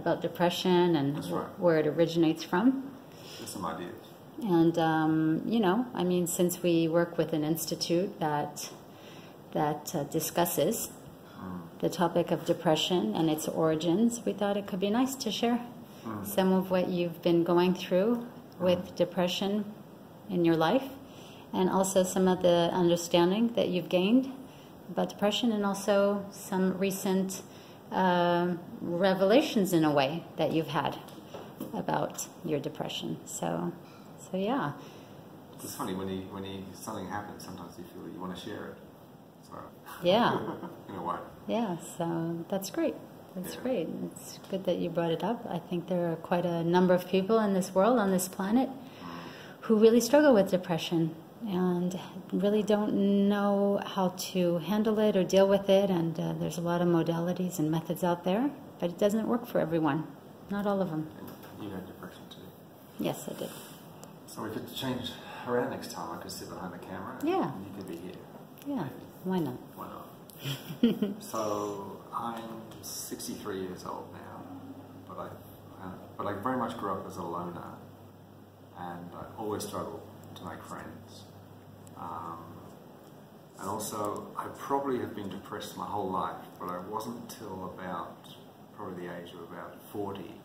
about depression and where it originates from. Just some ideas. And, you know, I mean, since we work with an institute that discusses the topic of depression and its origins, we thought it could be nice to share some of what you've been going through with depression in your life, and also some of the understanding that you've gained about depression, and also some recent revelations in a way that you've had about your depression. So yeah. It's funny when something happens, sometimes you feel that you want to share it. So yeah. In a way. Yeah. So that's great. That's great. It's good that you brought it up. I think there are quite a number of people in this world, on this planet, who really struggle with depression and really don't know how to handle it or deal with it. And there's a lot of modalities and methods out there, but it doesn't work for everyone. Not all of them. And you had depression too? Yes, I did. So we could change around next time. I could sit behind the camera. Yeah. And you could be here. Yeah. Why not? Why not? So I'm 63 years old now, but I very much grew up as a loner, and I always struggled to make friends. And also, I probably have been depressed my whole life, but it wasn't until about probably the age of about 40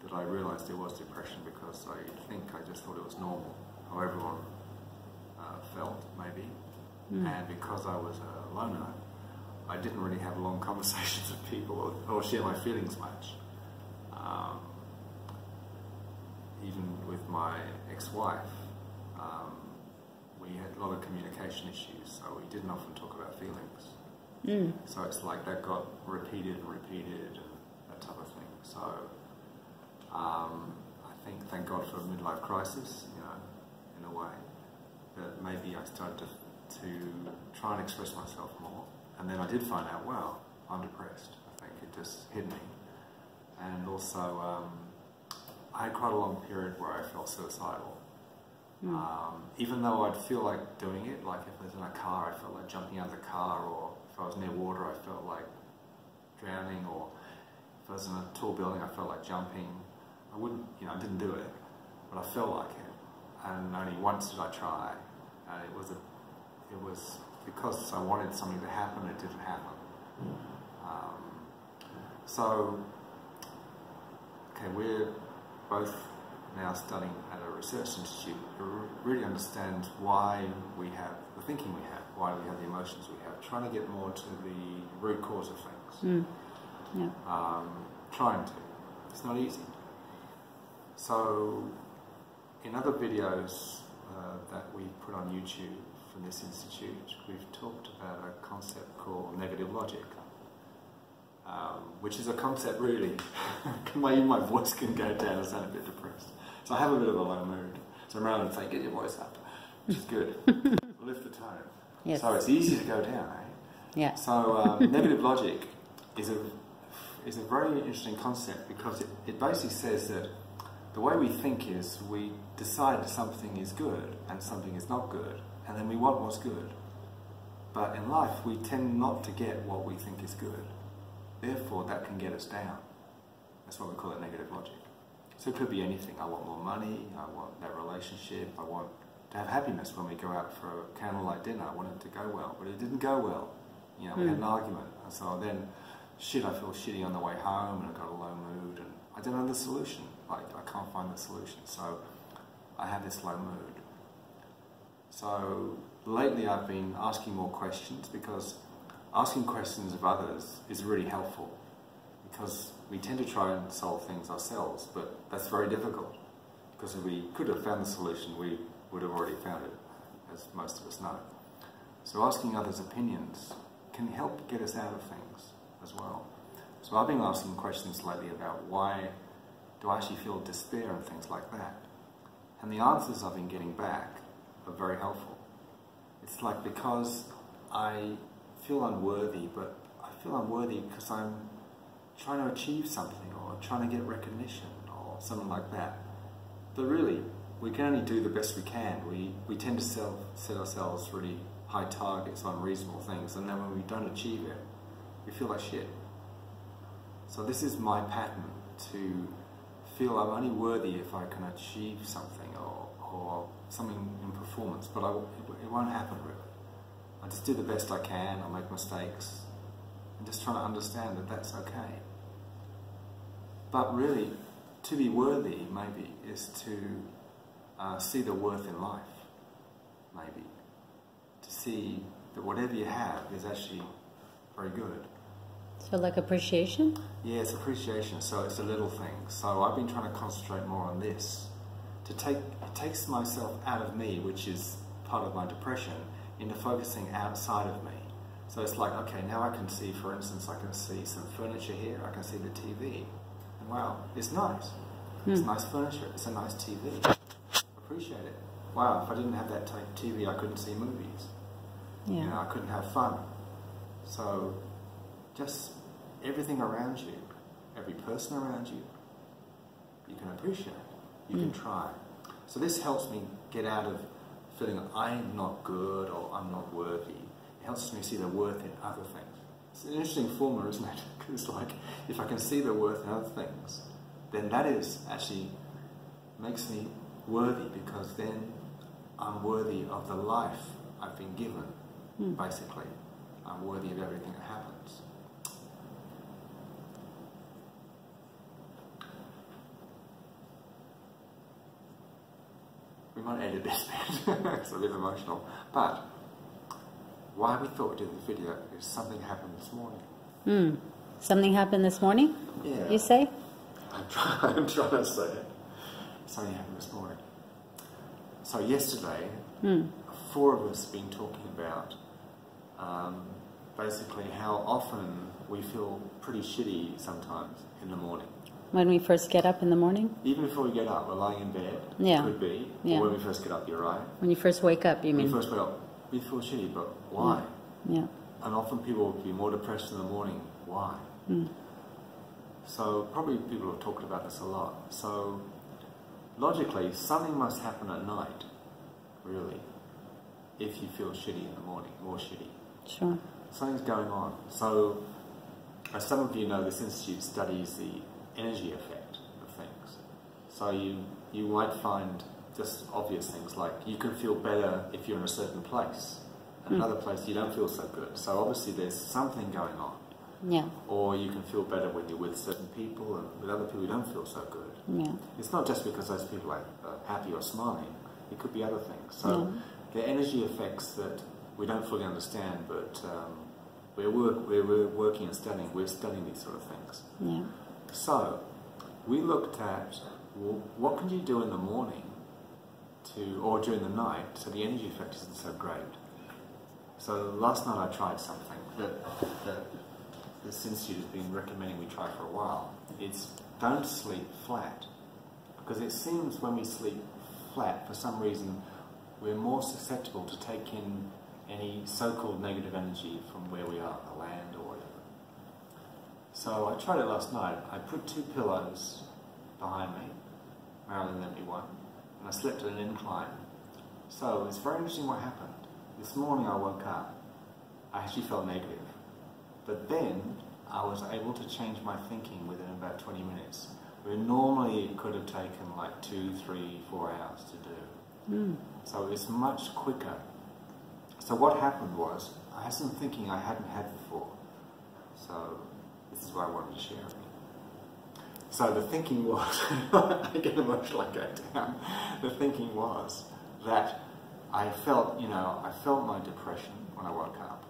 that I realised there was depression, because I think I just thought it was normal, how everyone felt, maybe. And because I was a loner, I didn't really have long conversations with people or share my feelings much. Even with my ex-wife, we had a lot of communication issues, so we didn't often talk about feelings. So it's like that got repeated and repeated and that type of thing. So I think, thank God for a midlife crisis, you know, in a way, that maybe I started to try and express myself more. And then I did find out, wow, I'm depressed. I think it just hit me. And also, I had quite a long period where I felt suicidal. Even though I'd feel like doing it, like if I was in a car, I felt like jumping out of the car, or if I was near water, I felt like drowning, or if I was in a tall building, I felt like jumping. I wouldn't, you know, I didn't do it, but I felt like it. And only once did I try, and it was because I wanted something to happen, it didn't happen. Okay, we're both now studying at a research institute to really understand why we have the thinking we have, why we have the emotions we have, trying to get more to the root cause of things. Trying to. It's not easy. So, in other videos that we put on YouTube from this institute, we've talked about a concept called negative logic, which is a concept really, even my voice can go down, I sound a bit depressed. So I have a bit of a low mood. So rather than say, get your voice up, which is good, lift the tone. Yes. So it's easy to go down, eh? Yeah. So negative logic is a very interesting concept, because it basically says that the way we think is we decide something is good and something is not good, and then we want what's good. But in life, we tend not to get what we think is good. Therefore, that can get us down. That's why we call it negative logic. So it could be anything. I want more money, I want that relationship, I want to have happiness when we go out for a candlelight dinner. I want it to go well, but it didn't go well. You know, we had an argument. And so then, I feel shitty on the way home, and I got a low mood, and I don't know the solution. Like, I can't find the solution. So I have this low mood. So lately I've been asking more questions, because asking questions of others is really helpful, because we tend to try and solve things ourselves, but that's very difficult, because if we could have found the solution, we would have already found it, as most of us know. So asking others' opinions can help get us out of things as well. So I've been asking questions lately about why do I actually feel despair and things like that. And the answers I've been getting back are very helpful. It's like, because I feel unworthy, but I feel unworthy because I'm trying to achieve something, or trying to get recognition, or something like that. But really, we can only do the best we can. We tend to set ourselves really high targets on reasonable things, and then when we don't achieve it, we feel like shit. So this is my pattern, to feel I'm only worthy if I can achieve something or something in performance, but it won't happen really. I just do the best I can, I'll make mistakes, and just trying to understand that that's okay. But really, to be worthy, maybe, is to see the worth in life, maybe. To see that whatever you have is actually very good. So like appreciation? Yeah, it's appreciation, so it's a little thing. So I've been trying to concentrate more on this. It takes myself out of me, which is part of my depression, into focusing outside of me. So it's like, okay, now I can see, for instance, I can see some furniture here, I can see the TV. And wow, it's nice. It's nice furniture, it's a nice TV. Appreciate it. Wow, if I didn't have that type of TV, I couldn't see movies. Yeah. You know, I couldn't have fun. So just everything around you, every person around you, you can appreciate. You can try. So this helps me get out of feeling I'm not good or I'm not worthy. It helps me see the worth in other things. It's an interesting formula, isn't it? Because like, if I can see the worth in other things, then that is actually makes me worthy, because then I'm worthy of the life I've been given, basically. I'm worthy of everything that happens. We might edit this bit, it's a bit emotional. But why we thought we'd do the video is something happened this morning. Something happened this morning? Yeah. You say? I'm trying to say it. Something happened this morning. So yesterday, 4 of us have been talking about basically how often we feel pretty shitty sometimes in the morning. When we first get up in the morning? Even before we get up, we're lying in bed. Yeah. Could be. Yeah. Or when we first get up, you're right. When you first wake up, you mean? When we first wake up, we feel shitty, but why? Yeah. And often people will be more depressed in the morning. Why? So probably people have talked about this a lot. So logically, something must happen at night, really, if you feel shitty in the morning, more shitty. Sure. Something's going on. So, as some of you know, this institute studies the energy effect of things. So you might find just obvious things like you can feel better if you're in a certain place. In another place you don't feel so good. So obviously there's something going on. Yeah. Or you can feel better when you're with certain people, and with other people you don't feel so good. Yeah. It's not just because those people are happy or smiling. It could be other things. So the energy effects that we don't fully understand, but we're working and studying. We're studying these sort of things. Yeah. So we looked at, well, what can you do in the morning or during the night so the energy effect isn't so great. So last night I tried something that this institute has been recommending we try for a while. It's don't sleep flat, because it seems when we sleep flat, for some reason, we're more susceptible to take in any so-called negative energy from where we are, the land or whatever. So I tried it last night. I put 2 pillows behind me, Marilyne lent me one, and I slept at an incline. So it's very interesting what happened. This morning I woke up, I actually felt negative. But then I was able to change my thinking within about 20 minutes. Where normally it could have taken like 2, 3, 4 hours to do. So it's much quicker. So what happened was, I had some thinking I hadn't had before. So this is what I wanted to share with you. So the thinking was, I get emotional, I go down. The thinking was that I felt my depression when I woke up.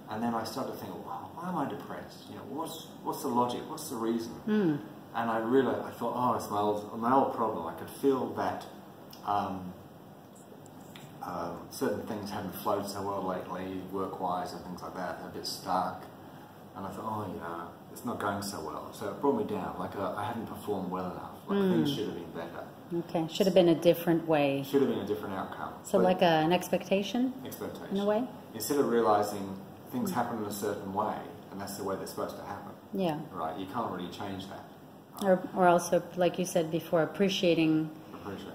And then I started to think, well, why am I depressed? You know, what's the logic? What's the reason? And I thought, oh, it's my old problem. I could feel that certain things hadn't flowed so well lately, work-wise and things like that, a bit stuck. And I thought, oh, it's not going so well. So it brought me down, like I hadn't performed well enough. Like things should have been better. Okay, should have been a different way. Should have been a different outcome. So like an expectation? Expectation. In a way? Instead of realising things happen in a certain way, and that's the way they're supposed to happen. Yeah. Right, you can't really change that. Or also, like you said before, appreciating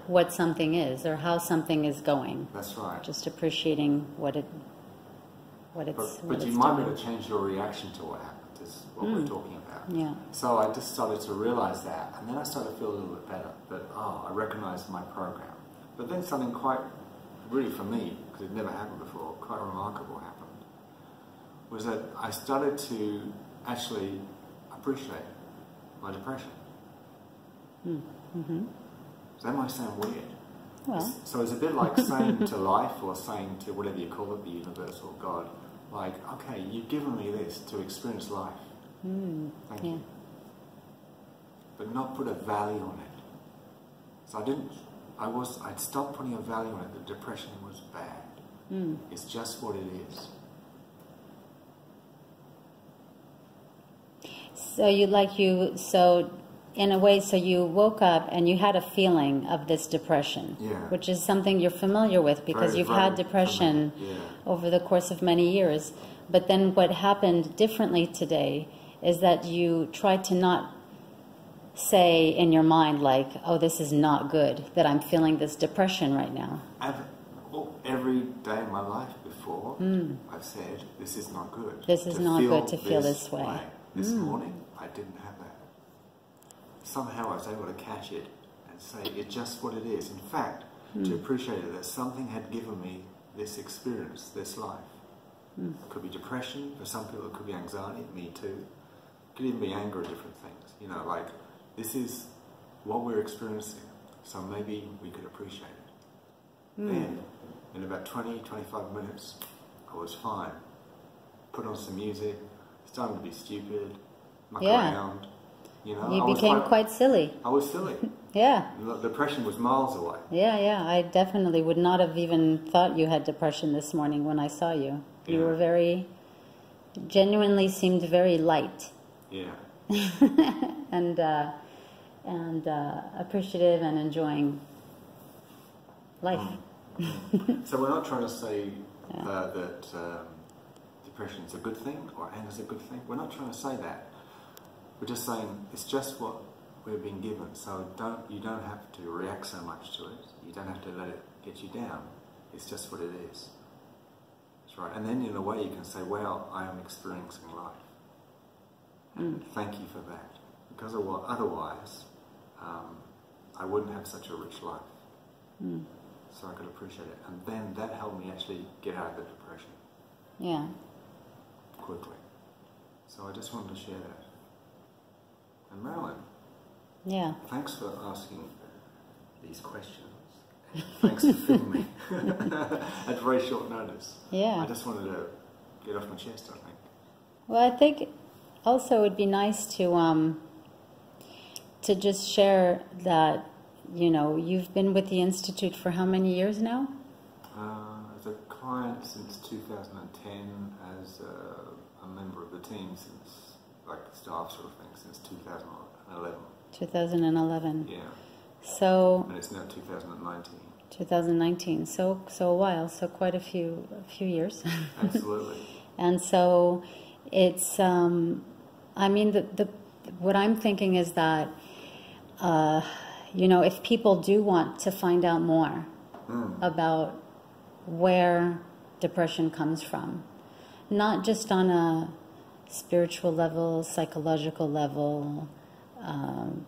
what something is or how something is going. That's right. Just appreciating what it's But you might be able to change your reaction to what happened, is what we're talking about. Yeah. So I just started to realize that, and then I started to feel a little bit better, that, I recognized my program. But then something quite, really for me, because it never happened before, quite remarkable happened, was that I started to actually appreciate my depression. Mm-hmm. So that might sound weird. Well. So it's a bit like saying to life, or saying to whatever you call it, the universe or God, like, okay, you've given me this to experience life. Thank you. But not put a value on it. So I'd stopped putting a value on it. The depression was bad. It's just what it is. So in a way, so you woke up and you had a feeling of this depression, which is something you're familiar with because you've had depression over the course of many years. But then what happened differently today is that you tried to not say in your mind, like, oh, this is not good, that I'm feeling this depression right now. Every day in my life before, I've said, this is not good. This is not good to feel this way. This morning, I didn't have that. Somehow I was able to catch it and say, it's just what it is. In fact, to appreciate it, that something had given me this experience, this life. It could be depression, for some people it could be anxiety, me too. It could even be anger at different things. You know, like, this is what we're experiencing, so maybe we could appreciate it. Then, in about 20, 25 minutes, I was fine. Put on some music, starting to be stupid, muck around. You know, you became quite silly. I was silly. Yeah. The depression was miles away. Yeah. I definitely would not have even thought you had depression this morning when I saw you. You were genuinely seemed very light. Yeah. and appreciative and enjoying life. So we're not trying to say that depression is a good thing or anger is a good thing. We're not trying to say that. We're just saying it's just what we're being given. So you don't have to react so much to it. You don't have to let it get you down. It's just what it is. That's right. And then in a way you can say, well, I am experiencing life. And thank you for that. Because otherwise, I wouldn't have such a rich life. So I could appreciate it. And then that helped me actually get out of the depression. Yeah. Quickly. So I just wanted to share that. And Marilyne. Yeah. Thanks for asking these questions. Thanks for filming me at very short notice. Yeah. I just wanted to get off my chest, I think. Well, I think also it would be nice to just share that, you know, you've been with the Institute for how many years now? As a client since 2010, as a member of the team since, like staff sort of thing, since 2011. 2011. Yeah. So. And it's now 2019. 2019. So a while. So quite a few years. Absolutely. And so it's. I mean, what I'm thinking is that. You know, if people do want to find out more about where depression comes from, not just on a spiritual level, psychological level,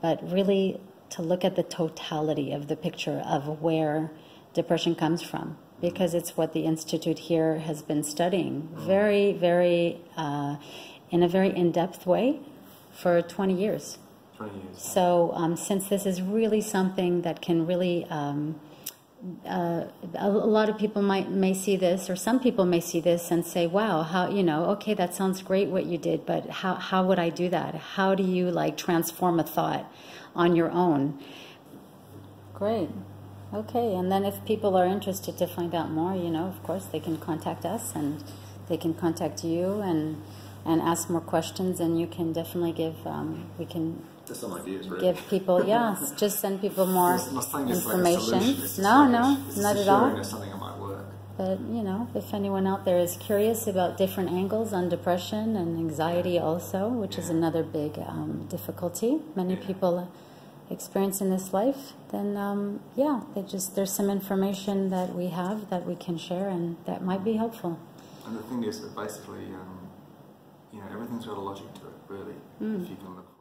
but really to look at the totality of the picture of where depression comes from, because it's what the Institute here has been studying very, very, in a very in-depth way for 20 years. So since this is really something that can really, a lot of people may see this, or some people may see this and say, wow, how, you know, okay, that sounds great what you did, but how would I do that? How do you like transform a thought on your own? Great. Okay, and then if people are interested to find out more, you know, of course they can contact us and they can contact you and ask more questions, and you can definitely give, we can just some ideas, really. Give people, just send people more information. Like not at all. Something that might work. But, you know, if anyone out there is curious about different angles on depression and anxiety also, which is another big difficulty many people experience in this life, then, there's some information that we have that we can share, and that might be helpful. And the thing is that basically, everything's got a logic to it. really, if you can look